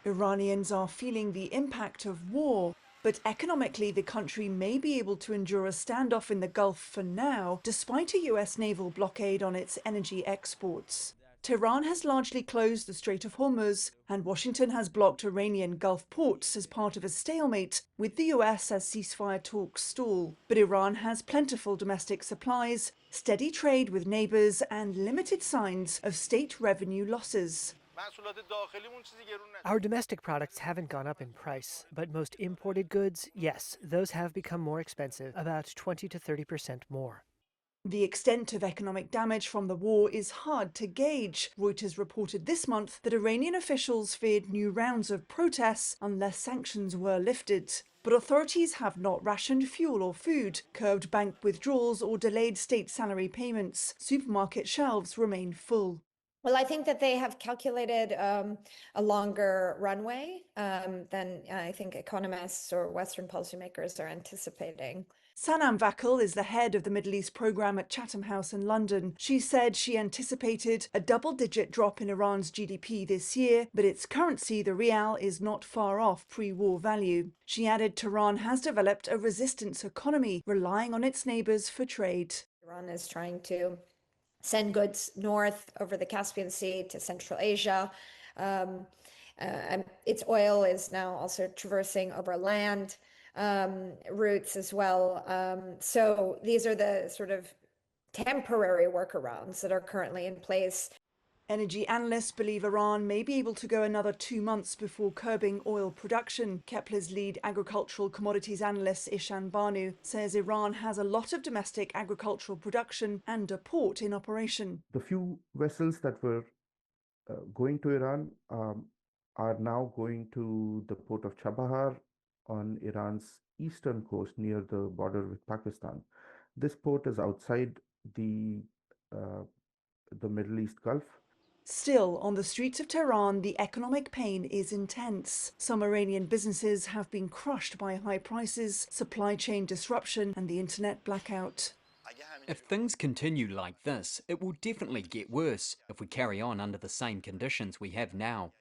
Iranians are feeling the impact of war, but economically the country may be able to endure a standoff in the Gulf for now, despite a US naval blockade on its energy exports. Tehran has largely closed the Strait of Hormuz, and Washington has blocked Iranian Gulf ports as part of a stalemate, with the US as ceasefire talks stall. But Iran has plentiful domestic supplies, steady trade with neighbours, and limited signs of state revenue losses. Our domestic products haven't gone up in price, but most imported goods, yes, those have become more expensive, about 20 to 30% more. The extent of economic damage from the war is hard to gauge. Reuters reported this month that Iranian officials feared new rounds of protests unless sanctions were lifted. But authorities have not rationed fuel or food, curbed bank withdrawals, or delayed state salary payments. Supermarket shelves remain full. Well, I think that they have calculated a longer runway than I think economists or Western policymakers are anticipating. Sanam Vakil is the head of the Middle East programme at Chatham House in London. She said she anticipated a double-digit drop in Iran's GDP this year, but its currency, the rial, is not far off pre-war value. She added Tehran has developed a resistance economy, relying on its neighbours for trade. Iran is trying to send goods north over the Caspian Sea to Central Asia. Its oil is now also traversing over land routes as well. So these are the sort of temporary workarounds that are currently in place. Energy analysts believe Iran may be able to go another 2 months before curbing oil production. Kepler's lead agricultural commodities analyst Ishan Banu says Iran has a lot of domestic agricultural production and a port in operation. The few vessels that were going to Iran are now going to the port of Chabahar on Iran's eastern coast near the border with Pakistan. This port is outside the Middle East Gulf. Still, on the streets of Tehran, the economic pain is intense. Some Iranian businesses have been crushed by high prices, supply chain disruption, and the internet blackout. If things continue like this, it will definitely get worse if we carry on under the same conditions we have now.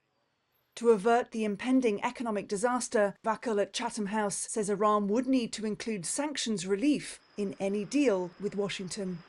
To avert the impending economic disaster, Vakil at Chatham House says Iran would need to include sanctions relief in any deal with Washington.